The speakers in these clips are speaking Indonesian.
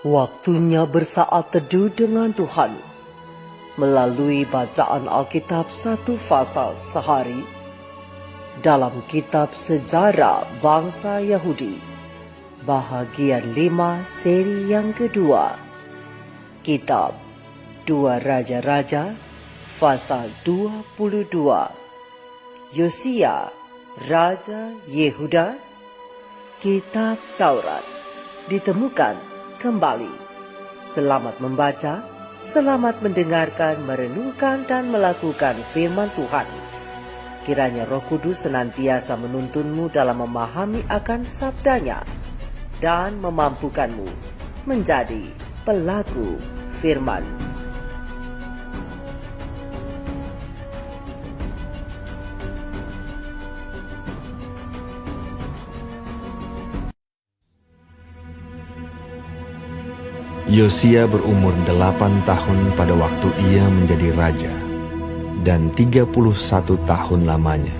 Waktunya bersaat teduh dengan Tuhan melalui bacaan Alkitab satu pasal sehari dalam kitab Sejarah Bangsa Yahudi, bahagian 5 seri yang kedua, kitab 2 Raja-Raja pasal 22, Yosia Raja Yehuda, kitab Taurat ditemukan kembali. Selamat membaca, selamat mendengarkan, merenungkan dan melakukan firman Tuhan. Kiranya Roh Kudus senantiasa menuntunmu dalam memahami akan sabdanya dan memampukanmu menjadi pelaku firman. Yosia berumur 8 tahun pada waktu ia menjadi raja, dan 31 tahun lamanya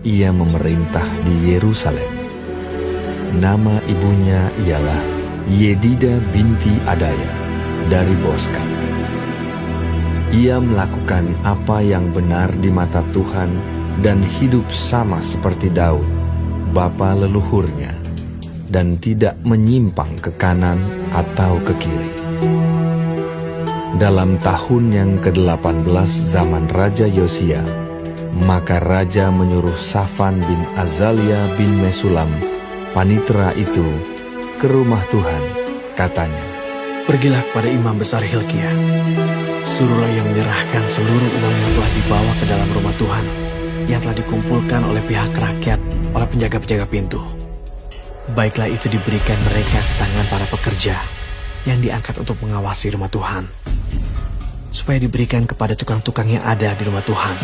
ia memerintah di Yerusalem. Nama ibunya ialah Yedida binti Adaya dari Boskat. Ia melakukan apa yang benar di mata Tuhan dan hidup sama seperti Daud, bapa leluhurnya, dan tidak menyimpang ke kanan atau ke kiri. Dalam tahun yang ke-18 zaman Raja Yosia, maka Raja menyuruh Safan bin Azalia bin Mesulam, panitera itu, ke rumah Tuhan. Katanya, "Pergilah kepada imam besar Hilkia, suruhlah ia menyerahkan seluruh uang yang telah dibawa ke dalam rumah Tuhan, yang telah dikumpulkan oleh pihak rakyat, oleh penjaga-penjaga pintu. Baiklah itu diberikan mereka ke tangan para pekerja yang diangkat untuk mengawasi rumah Tuhan, supaya diberikan kepada tukang-tukang yang ada di rumah Tuhan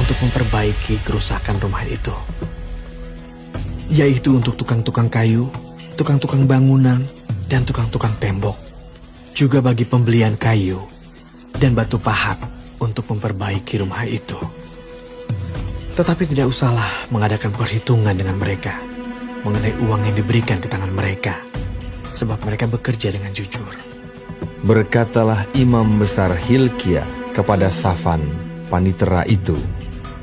untuk memperbaiki kerusakan rumah itu, yaitu untuk tukang-tukang kayu, tukang-tukang bangunan, dan tukang-tukang tembok, juga bagi pembelian kayu dan batu pahat untuk memperbaiki rumah itu. Tetapi tidak usahlah mengadakan perhitungan dengan mereka mengenai uang yang diberikan ke tangan mereka, sebab mereka bekerja dengan jujur." Berkatalah imam besar Hilkia kepada Safan, panitera itu,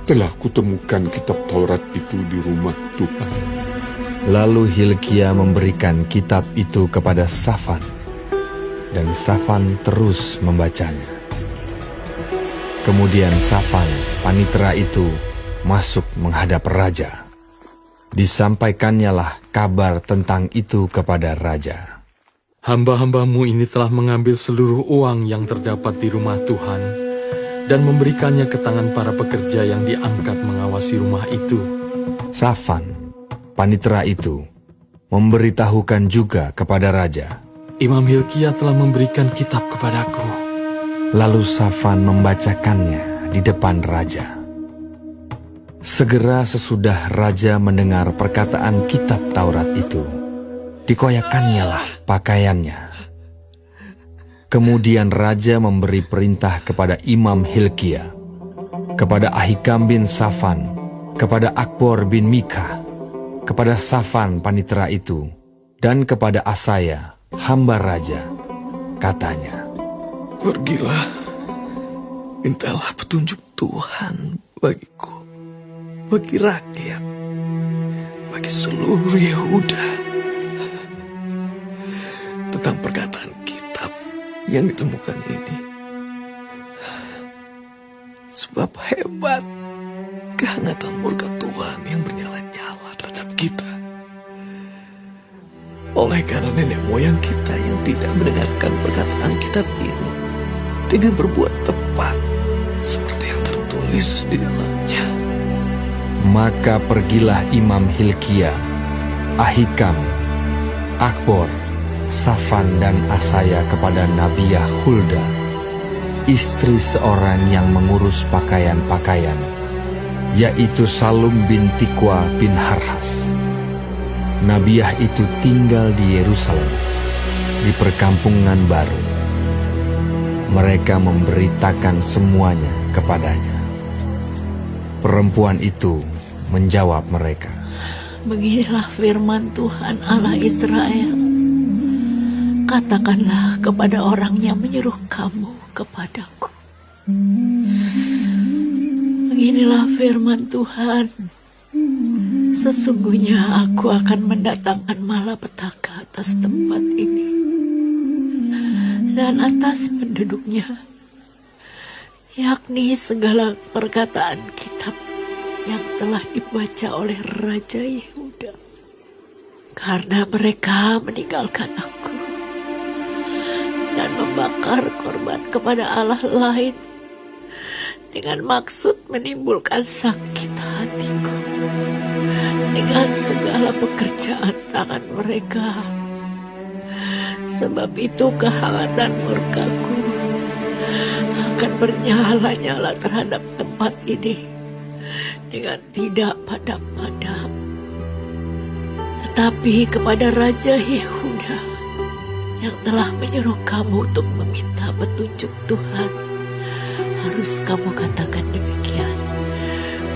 "Telah kutemukan kitab Taurat itu di rumah Tuhan." Lalu Hilkia memberikan kitab itu kepada Safan, dan Safan terus membacanya. Kemudian Safan, panitera itu, masuk menghadap raja. Disampaikannyalah kabar tentang itu kepada raja. "Hamba-hambamu ini telah mengambil seluruh uang yang terdapat di rumah Tuhan dan memberikannya ke tangan para pekerja yang diangkat mengawasi rumah itu." Safan, panitera itu, memberitahukan juga kepada raja, "Imam Hilkia telah memberikan kitab kepadaku." Lalu Safan membacakannya di depan raja. Segera sesudah raja mendengar perkataan kitab Taurat itu, dikoyakkannyalah pakaiannya. Kemudian raja memberi perintah kepada Imam Hilkia, kepada Ahikam bin Safan, kepada Akbor bin Mika, kepada Safan panitera itu, dan kepada Asaya, hamba raja. Katanya, "Pergilah, mintalah petunjuk Tuhan bagiku, bagi rakyat, bagi seluruh Yehuda, tentang perkataan kitab yang ditemukan ini. Sebab hebat kehangatan murka Tuhan yang bernyala-nyala terhadap kita, oleh karena nenek moyang kita yang tidak mendengarkan perkataan kitab ini dengan berbuat tepat seperti yang tertulis di dalamnya." Maka pergilah Imam Hilkia, Ahikam, Akbor, Safan dan Asaya kepada Nabiah Hulda, istri seorang yang mengurus pakaian-pakaian, yaitu Salum bin Tikwa bin Harhas. Nabiah itu tinggal di Yerusalem, di perkampungan baru. Mereka memberitakan semuanya kepadanya. Perempuan itu menjawab mereka, "Beginilah firman Tuhan Allah Israel. katakanlah kepada orang yang menyuruh kamu kepadaku. Beginilah firman Tuhan. Sesungguhnya aku akan mendatangkan malapetaka atas tempat ini dan atas penduduknya, yakni segala perkataan kitab yang telah dibaca oleh Raja Yehuda. Karena mereka meninggalkan aku dan membakar korban kepada Allah lain dengan maksud menimbulkan sakit hatiku dengan segala pekerjaan tangan mereka. Sebab itu kehangatan murkaku akan bernyala-nyala terhadap tempat ini dengan tidak padam-padam. Tetapi kepada Raja Yehuda yang telah menyuruh kamu untuk meminta petunjuk Tuhan, harus kamu katakan demikian.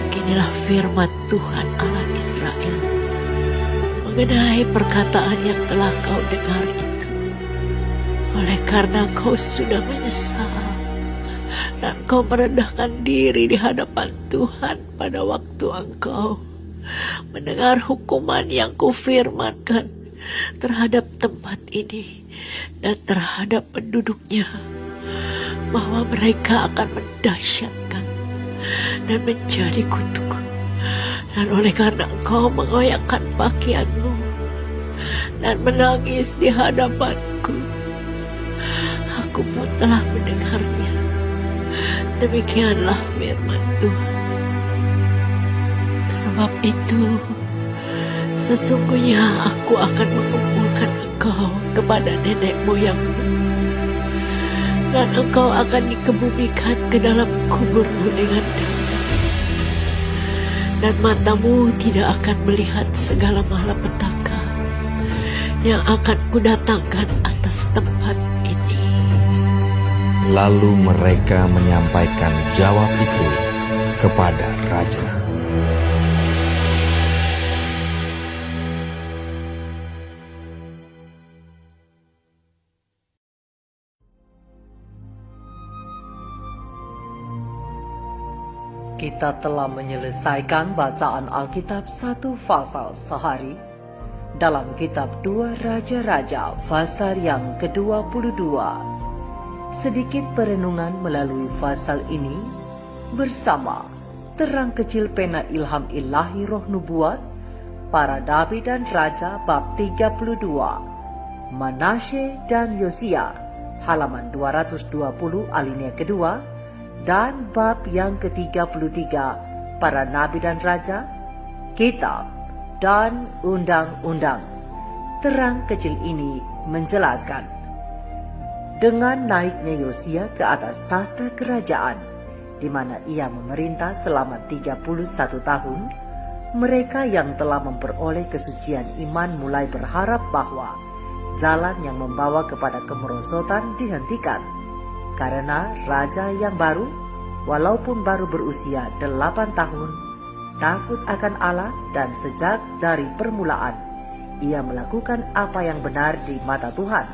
Beginilah firman Tuhan Allah Israel mengenai perkataan yang telah kau dengar itu. Oleh karena kau sudah menyesal dan kau merendahkan diri di hadapan Tuhan pada waktu engkau mendengar hukuman yang kufirmankan terhadap tempat ini dan terhadap penduduknya, bahwa mereka akan mendahsyatkan dan menjadi kutuk. Dan oleh karena engkau mengoyakkan pakaianmu dan menangis di hadapanku, aku pun telah mendengarnya. Demikianlah firman Tuhan. Sebab itu, sesungguhnya aku akan mengumpulkan engkau kepada nenek moyangmu, dan engkau akan dikebumikan ke dalam kuburmu dengan damai, dan matamu tidak akan melihat segala malapetaka yang akan kudatangkan atas tempat ini. Lalu mereka menyampaikan jawab itu kepada raja. Kita telah menyelesaikan bacaan Alkitab 1 pasal sehari dalam kitab 2 Raja-Raja pasal yang ke-22. Sedikit perenungan melalui pasal ini bersama terang kecil pena ilham ilahi roh nubuat para nabi dan raja bab 32, Manasye dan Yosia halaman 220 alinea kedua, dan bab yang ke-33 para nabi dan raja, kitab dan undang-undang. Terang kecil ini menjelaskan, dengan naiknya Yosia ke atas tahta kerajaan, di mana ia memerintah selama 31 tahun, mereka yang telah memperoleh kesucian iman mulai berharap bahwa jalan yang membawa kepada kemerosotan dihentikan, karena raja yang baru, walaupun baru berusia 8 tahun, takut akan Allah, dan sejak dari permulaan ia melakukan apa yang benar di mata Tuhan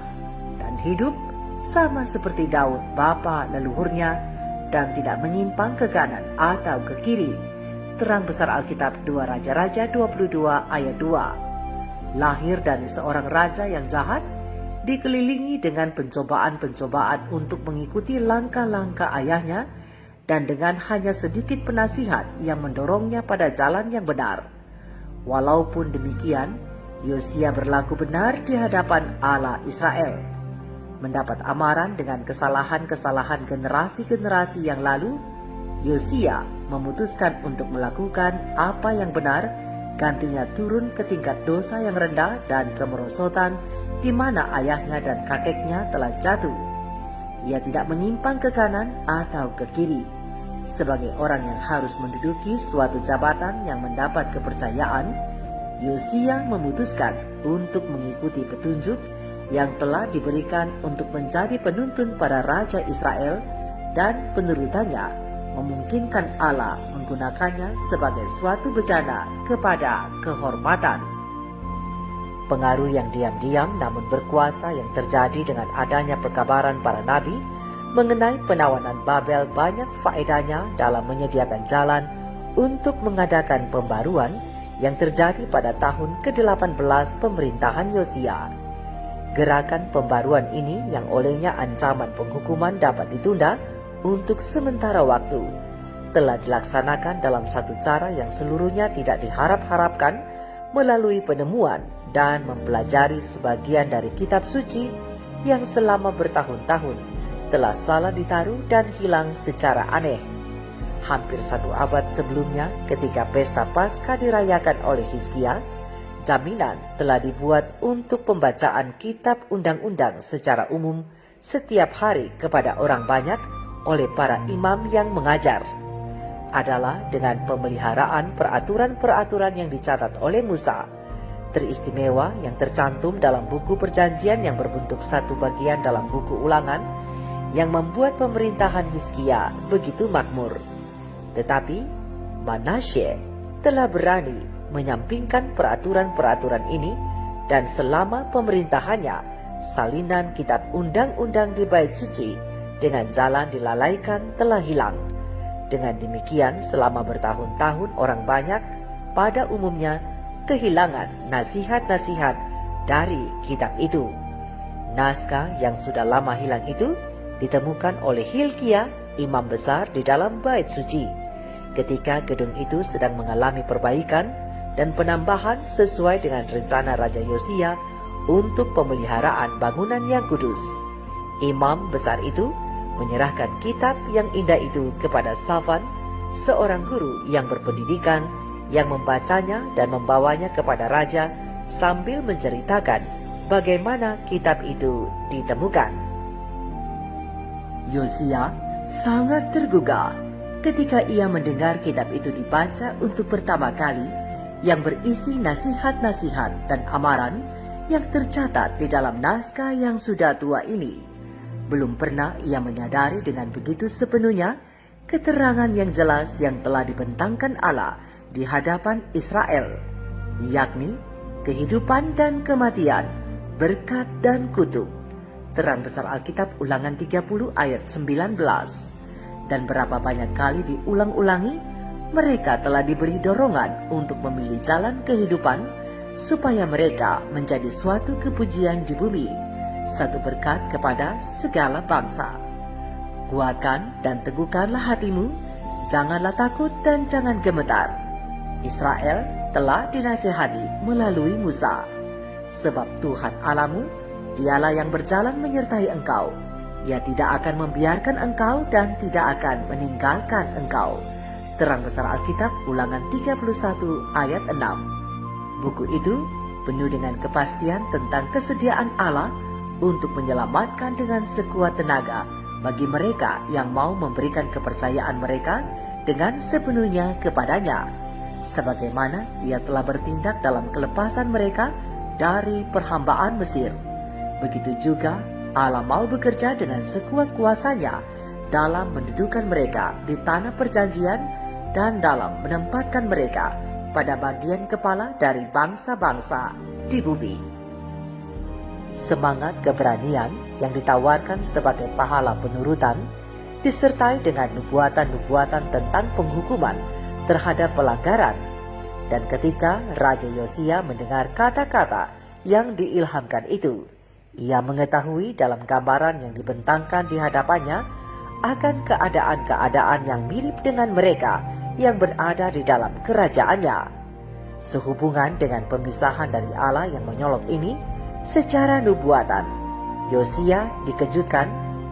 dan hidup sama seperti Daud bapa leluhurnya, dan tidak menyimpang ke kanan atau ke kiri. Terang besar Alkitab 2 Raja-Raja 22 ayat 2. Lahir dari seorang raja yang jahat, dikelilingi dengan pencobaan-pencobaan untuk mengikuti langkah-langkah ayahnya, dan dengan hanya sedikit penasihat yang mendorongnya pada jalan yang benar. Walaupun demikian, Yosia berlaku benar di hadapan Allah Israel. Mendapat amaran dengan kesalahan-kesalahan generasi-generasi yang lalu, Yosia memutuskan untuk melakukan apa yang benar, gantinya turun ke tingkat dosa yang rendah dan kemerosotan di mana ayahnya dan kakeknya telah jatuh. Ia tidak menyimpang ke kanan atau ke kiri. Sebagai orang yang harus menduduki suatu jabatan yang mendapat kepercayaan, Yosia memutuskan untuk mengikuti petunjuk yang telah diberikan untuk menjadi penuntun para raja Israel, dan penurutannya memungkinkan Allah menggunakannya sebagai suatu bejana kepada kehormatan. Pengaruh yang diam-diam namun berkuasa yang terjadi dengan adanya pekabaran para nabi mengenai penawanan Babel banyak faedahnya dalam menyediakan jalan untuk mengadakan pembaruan yang terjadi pada tahun ke-18 pemerintahan Yosia. Gerakan pembaruan ini yang olehnya ancaman penghukuman dapat ditunda untuk sementara waktu, telah dilaksanakan dalam satu cara yang seluruhnya tidak diharap-harapkan melalui penemuan dan mempelajari sebagian dari kitab suci yang selama bertahun-tahun telah salah ditaruh dan hilang secara aneh. Hampir 1 abad sebelumnya, ketika pesta Paskah dirayakan oleh Hizkia, jaminan telah dibuat untuk pembacaan kitab undang-undang secara umum setiap hari kepada orang banyak oleh para imam yang mengajar. Adalah dengan pemeliharaan peraturan-peraturan yang dicatat oleh Musa, teristimewa yang tercantum dalam buku perjanjian yang berbentuk satu bagian dalam buku ulangan, yang membuat pemerintahan Hizkia begitu makmur. Tetapi Manasye telah berani menyampingkan peraturan-peraturan ini, dan selama pemerintahannya salinan kitab undang-undang di Bait Suci dengan jalan dilalaikan telah hilang. Dengan demikian selama bertahun-tahun orang banyak pada umumnya kehilangan nasihat-nasihat dari kitab itu. Naskah yang sudah lama hilang itu ditemukan oleh Hilkia, imam besar di dalam Bait Suci, ketika gedung itu sedang mengalami perbaikan dan penambahan sesuai dengan rencana Raja Yosia untuk pemeliharaan bangunan yang kudus. Imam besar itu menyerahkan kitab yang indah itu kepada Safan, seorang guru yang berpendidikan, yang membacanya dan membawanya kepada raja sambil menceritakan bagaimana kitab itu ditemukan. Yosia sangat tergugah ketika ia mendengar kitab itu dibaca untuk pertama kali, yang berisi nasihat-nasihat dan amaran yang tercatat di dalam naskah yang sudah tua ini. Belum pernah ia menyadari dengan begitu sepenuhnya keterangan yang jelas yang telah dibentangkan Allah di hadapan Israel, yakni kehidupan dan kematian, berkat dan kutuk. Terang besar Alkitab Ulangan 30 ayat 19. Dan berapa banyak kali diulang-ulangi, mereka telah diberi dorongan untuk memilih jalan kehidupan supaya mereka menjadi suatu kepujian di bumi, satu berkat kepada segala bangsa. Kuatkan dan teguhkanlah hatimu, janganlah takut dan jangan gemetar. Israel telah dinasihati melalui Musa. Sebab Tuhan Allahmu, Dialah yang berjalan menyertai engkau. Ia tidak akan membiarkan engkau dan tidak akan meninggalkan engkau. Terang besar Alkitab Ulangan 31 ayat 6. Buku itu penuh dengan kepastian tentang kesediaan Allah untuk menyelamatkan dengan sekuat tenaga bagi mereka yang mau memberikan kepercayaan mereka dengan sepenuhnya kepadanya, sebagaimana Ia telah bertindak dalam kelepasan mereka dari perhambaan Mesir. Begitu juga Allah mau bekerja dengan sekuat kuasanya dalam mendudukan mereka di tanah perjanjian dan dalam menempatkan mereka pada bagian kepala dari bangsa-bangsa di bumi. Semangat keberanian yang ditawarkan sebagai pahala penurutan disertai dengan nubuatan-nubuatan tentang penghukuman terhadap pelanggaran. Dan ketika Raja Yosia mendengar kata-kata yang diilhamkan itu, ia mengetahui dalam gambaran yang dibentangkan di hadapannya akan keadaan-keadaan yang mirip dengan mereka yang berada di dalam kerajaannya. Sehubungan dengan pemisahan dari Allah yang menyolok ini, secara nubuatan, Yosia dikejutkan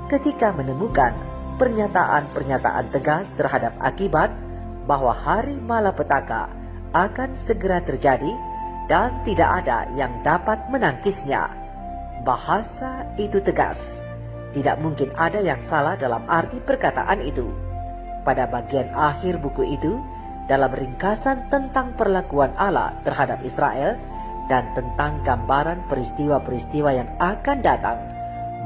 ketika menemukan pernyataan-pernyataan tegas terhadap akibat bahwa hari malapetaka akan segera terjadi dan tidak ada yang dapat menangkisnya. Bahasa itu tegas. Tidak mungkin ada yang salah dalam arti perkataan itu. Pada bagian akhir buku itu, dalam ringkasan tentang perlakuan Allah terhadap Israel dan tentang gambaran peristiwa-peristiwa yang akan datang,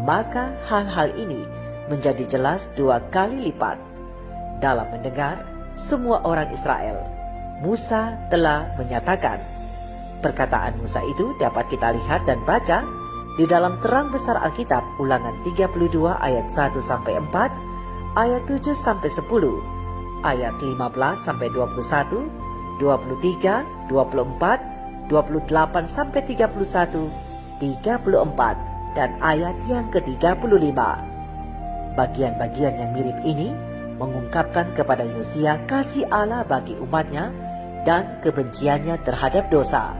maka hal-hal ini menjadi jelas 2 kali lipat. Dalam mendengar semua orang Israel, Musa telah menyatakan, Perkataan Musa itu dapat kita lihat dan baca di dalam terang besar Alkitab Ulangan 32 ayat 1-4, ayat 7-10, ayat 15-21, 23, 24, 28-31, 34, dan ayat yang ke-35. Bagian-bagian yang mirip ini mengungkapkan kepada Yosia kasih Allah bagi umatnya dan kebenciannya terhadap dosa.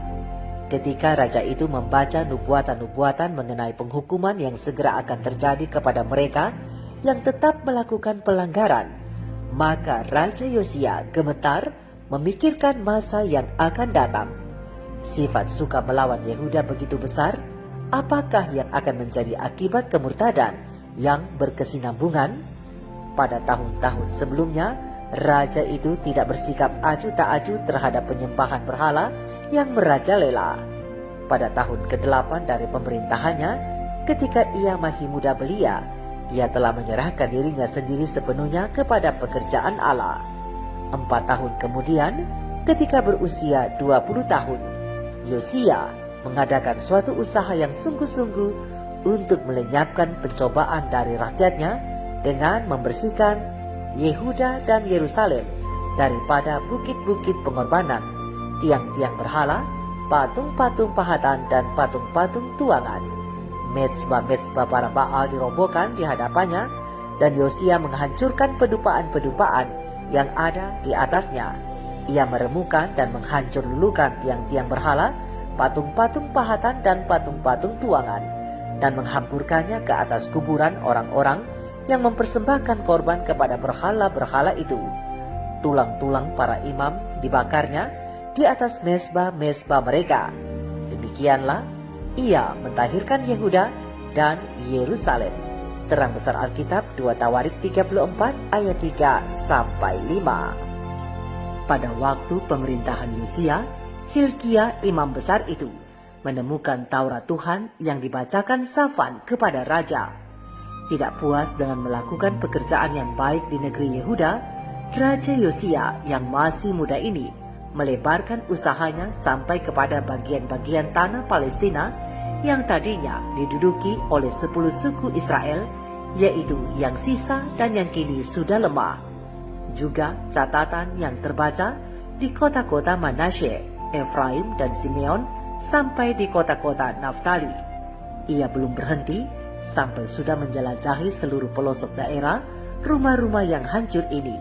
Ketika raja itu membaca nubuatan-nubuatan mengenai penghukuman yang segera akan terjadi kepada mereka yang tetap melakukan pelanggaran, maka Raja Yosia gemetar memikirkan masa yang akan datang. Sifat suka melawan Yehuda begitu besar, apakah yang akan menjadi akibat kemurtadan yang berkesinambungan? Pada tahun-tahun sebelumnya, raja itu tidak bersikap acuh tak acuh terhadap penyembahan berhala yang merajalela. Pada tahun ke-8 dari pemerintahannya, ketika ia masih muda belia, ia telah menyerahkan dirinya sendiri sepenuhnya kepada pekerjaan Allah. 4 tahun kemudian, ketika berusia 20 tahun, Yosia mengadakan suatu usaha yang sungguh-sungguh untuk melenyapkan pencobaan dari rakyatnya dengan membersihkan Yehuda dan Yerusalem daripada bukit-bukit pengorbanan, tiang-tiang berhala, patung-patung pahatan, dan patung-patung tuangan. Mezbah-mezbah para Baal dirobohkan di hadapannya, dan Yosia menghancurkan pedupaan-pedupaan yang ada di atasnya. Ia meremukan dan menghancur lulukan tiang-tiang berhala, patung-patung pahatan, dan patung-patung tuangan, dan menghamburkannya ke atas kuburan orang-orang yang mempersembahkan korban kepada berhala-berhala itu. Tulang-tulang para imam dibakarnya di atas mezbah-mezbah mereka. Demikianlah ia mentahirkan Yehuda dan Yerusalem. Terang besar Alkitab 2 Tawarik 34 ayat 3-5. Pada waktu pemerintahan Yosia, Hilkia imam besar itu menemukan Taurat Tuhan yang dibacakan Safan kepada raja. Tidak puas dengan melakukan pekerjaan yang baik di negeri Yehuda, Raja Yosia yang masih muda ini melebarkan usahanya sampai kepada bagian-bagian tanah Palestina yang tadinya diduduki oleh 10 suku Israel, yaitu yang sisa dan yang kini sudah lemah. Juga catatan yang terbaca di kota-kota Manasye, Efraim, dan Simeon sampai di kota-kota Naftali. Ia belum berhenti sampai sudah menjelajahi seluruh pelosok daerah rumah-rumah yang hancur ini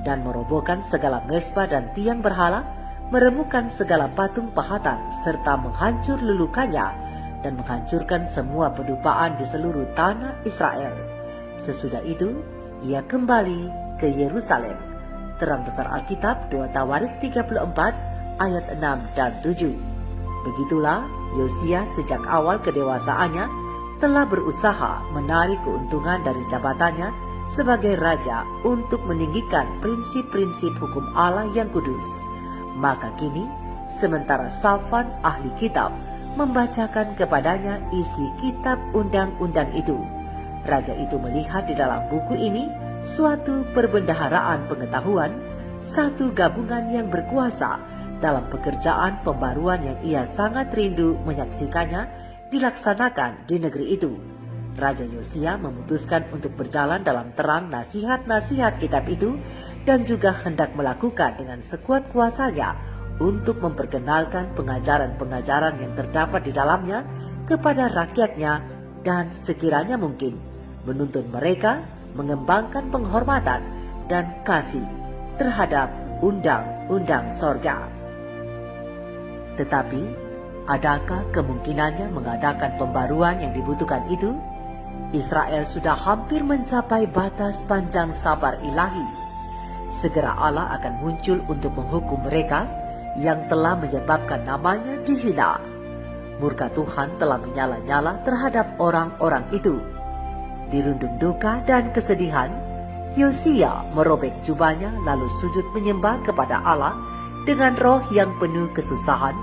dan merobohkan segala mezbah dan tiang berhala, meremukan segala patung pahatan serta menghancur lulukannya dan menghancurkan semua pedupaan di seluruh tanah Israel. Sesudah itu, ia kembali ke Yerusalem. Terang besar Alkitab 2 Tawarik 34 ayat 6 dan 7. Begitulah Yosia sejak awal kedewasaannya telah berusaha menarik keuntungan dari jabatannya sebagai raja untuk meninggikan prinsip-prinsip hukum Allah yang kudus. Maka kini, sementara Safan ahli kitab membacakan kepadanya isi kitab undang-undang itu, raja itu melihat di dalam buku ini suatu perbendaharaan pengetahuan, satu gabungan yang berkuasa dalam pekerjaan pembaruan yang ia sangat rindu menyaksikannya dilaksanakan di negeri itu. Raja Yosia memutuskan untuk berjalan dalam terang nasihat-nasihat kitab itu dan juga hendak melakukan dengan sekuat kuasanya untuk memperkenalkan pengajaran-pengajaran yang terdapat di dalamnya kepada rakyatnya dan sekiranya mungkin menuntun mereka mengembangkan penghormatan dan kasih terhadap undang-undang sorga. Tetapi adakah kemungkinannya mengadakan pembaruan yang dibutuhkan itu? Israel sudah hampir mencapai batas panjang sabar ilahi. Segera Allah akan muncul untuk menghukum mereka yang telah menyebabkan namanya dihina. Murka Tuhan telah menyala-nyala terhadap orang-orang itu. Dirundung duka dan kesedihan, Yosia merobek jubahnya lalu sujud menyembah kepada Allah dengan roh yang penuh kesusahan,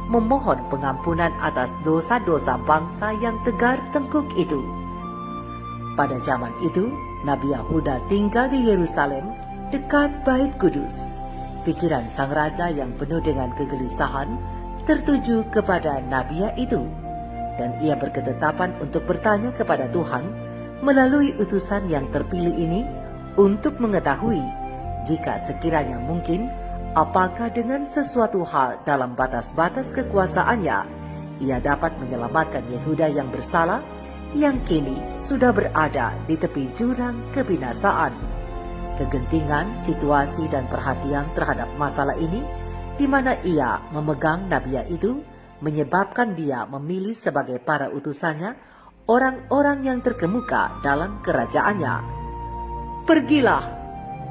memohon pengampunan atas dosa-dosa bangsa yang tegar tengkuk itu. Pada zaman itu, Nabi Yahuda tinggal di Yerusalem dekat Bait Kudus. Pikiran sang raja yang penuh dengan kegelisahan tertuju kepada nabi itu, dan ia berketetapan untuk bertanya kepada Tuhan melalui utusan yang terpilih ini untuk mengetahui jika sekiranya mungkin apakah dengan sesuatu hal dalam batas-batas kekuasaannya ia dapat menyelamatkan Yehuda yang bersalah yang kini sudah berada di tepi jurang kebinasaan. Kegentingan, situasi dan perhatian terhadap masalah ini di mana ia memegang nabi itu menyebabkan dia memilih sebagai para utusannya orang-orang yang terkemuka dalam kerajaannya. "Pergilah,"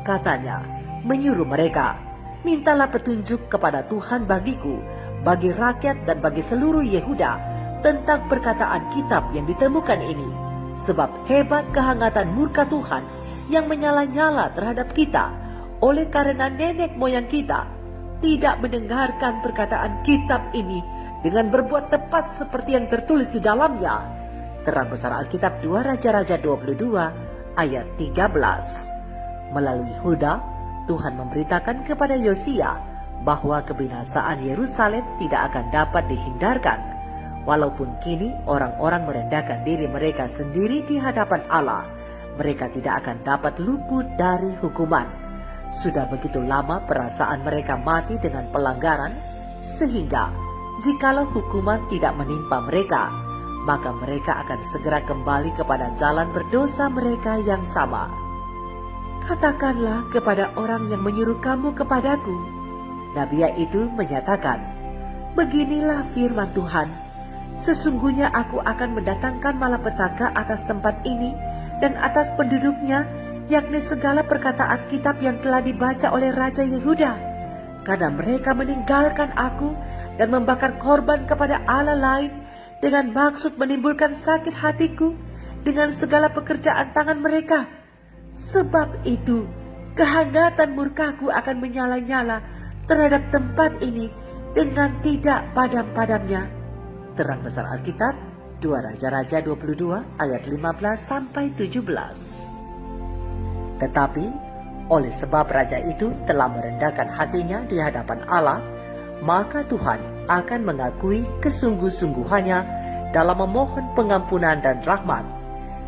katanya, menyuruh mereka, "mintalah petunjuk kepada Tuhan bagiku, bagi rakyat dan bagi seluruh Yehuda tentang perkataan kitab yang ditemukan ini, sebab hebat kehangatan murka Tuhan yang menyala-nyala terhadap kita, oleh karena nenek moyang kita tidak mendengarkan perkataan kitab ini dengan berbuat tepat seperti yang tertulis di dalamnya." Terang besar Alkitab 2 Raja-Raja 22 ayat 13. Melalui Hulda, Tuhan memberitakan kepada Yosia bahwa kebinasaan Yerusalem tidak akan dapat dihindarkan, walaupun kini orang-orang merendahkan diri mereka sendiri di hadapan Allah, mereka tidak akan dapat luput dari hukuman. Sudah begitu lama perasaan mereka mati dengan pelanggaran, sehingga jikalau hukuman tidak menimpa mereka, maka mereka akan segera kembali kepada jalan berdosa mereka yang sama. "Katakanlah kepada orang yang menyuruh kamu kepadaku," nabi itu menyatakan, "Beginilah firman Tuhan, sesungguhnya aku akan mendatangkan malapetaka atas tempat ini dan atas penduduknya, yakni segala perkataan kitab yang telah dibaca oleh Raja Yehuda, karena mereka meninggalkan aku dan membakar korban kepada Allah lain dengan maksud menimbulkan sakit hatiku dengan segala pekerjaan tangan mereka. Sebab itu, kehangatan murkaku akan menyala-nyala terhadap tempat ini dengan tidak padam-padamnya." Terang besar Alkitab 2 Raja-Raja 22 ayat 15-17. Tetapi oleh sebab raja itu telah merendahkan hatinya di hadapan Allah, maka Tuhan akan mengakui kesungguh-sungguhannya dalam memohon pengampunan dan rahmat.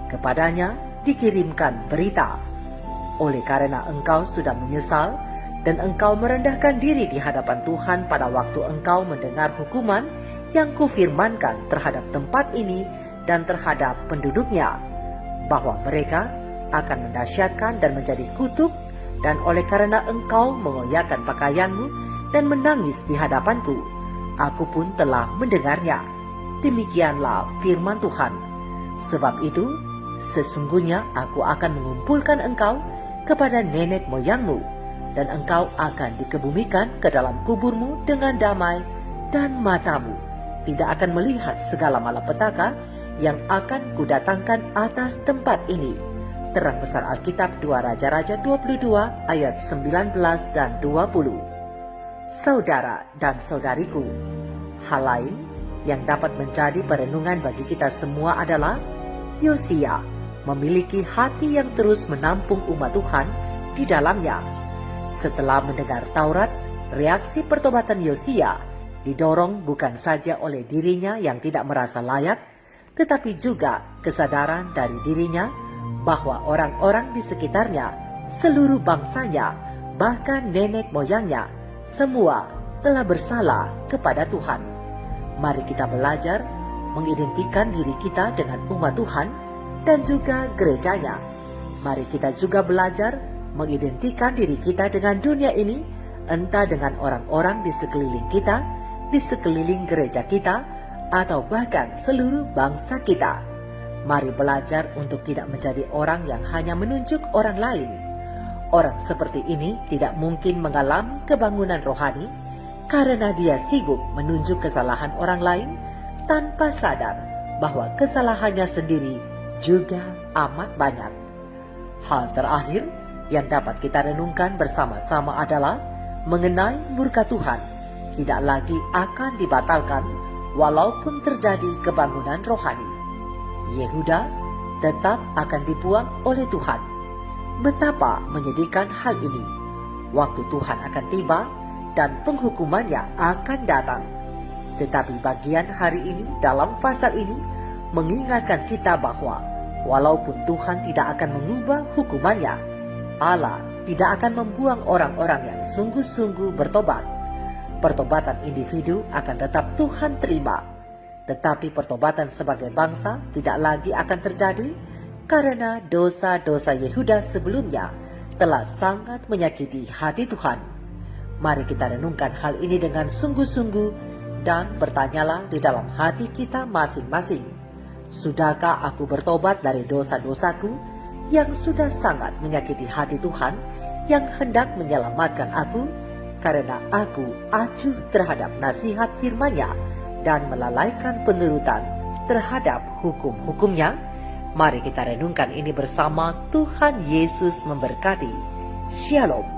Kepadanya dikirimkan berita, "Oleh karena engkau sudah menyesal dan engkau merendahkan diri di hadapan Tuhan pada waktu engkau mendengar hukuman yang kufirmankan terhadap tempat ini dan terhadap penduduknya, bahwa mereka akan mendahsyatkan dan menjadi kutuk, dan oleh karena engkau mengoyakkan pakaianmu dan menangis di hadapanku, aku pun telah mendengarnya. Demikianlah firman Tuhan. Sebab itu, sesungguhnya aku akan mengumpulkan engkau kepada nenek moyangmu, dan engkau akan dikebumikan ke dalam kuburmu dengan damai, dan matamu tidak akan melihat segala malapetaka yang akan kudatangkan atas tempat ini." Terang besar Alkitab 2 Raja-Raja 22 ayat 19 dan 20. Saudara dan saudariku, hal lain yang dapat menjadi perenungan bagi kita semua adalah Yosia memiliki hati yang terus menampung umat Tuhan di dalamnya. Setelah mendengar Taurat, reaksi pertobatan Yosia didorong bukan saja oleh dirinya yang tidak merasa layak, tetapi juga kesadaran dari dirinya bahwa orang-orang di sekitarnya, seluruh bangsanya, bahkan nenek moyangnya, semua telah bersalah kepada Tuhan. Mari kita belajar mengidentikan diri kita dengan umat Tuhan dan juga gerejanya. Mari kita juga belajar mengidentikan diri kita dengan dunia ini, entah dengan orang-orang di sekeliling kita, di sekeliling gereja kita, atau bahkan seluruh bangsa kita. Mari belajar untuk tidak menjadi orang yang hanya menunjuk orang lain. Orang seperti ini tidak mungkin mengalami kebangunan rohani karena dia sibuk menunjuk kesalahan orang lain tanpa sadar bahwa kesalahannya sendiri juga amat banyak. Hal terakhir yang dapat kita renungkan bersama-sama adalah mengenai murka Tuhan tidak lagi akan dibatalkan walaupun terjadi kebangunan rohani. Yehuda tetap akan dibuang oleh Tuhan. Betapa menyedihkan hal ini. Waktu Tuhan akan tiba dan penghukumannya akan datang. Tetapi bagian hari ini dalam pasal ini mengingatkan kita bahwa walaupun Tuhan tidak akan mengubah hukumannya, Allah tidak akan membuang orang-orang yang sungguh-sungguh bertobat. Pertobatan individu akan tetap Tuhan terima, tetapi pertobatan sebagai bangsa tidak lagi akan terjadi karena dosa-dosa Yehuda sebelumnya telah sangat menyakiti hati Tuhan. Mari kita renungkan hal ini dengan sungguh-sungguh dan bertanyalah di dalam hati kita masing-masing. Sudahkah aku bertobat dari dosa-dosaku yang sudah sangat menyakiti hati Tuhan yang hendak menyelamatkan aku, karena aku acuh terhadap nasihat firman-Nya dan melalaikan penurutan terhadap hukum-hukumnya? Mari kita renungkan ini bersama. Tuhan Yesus memberkati. Shalom.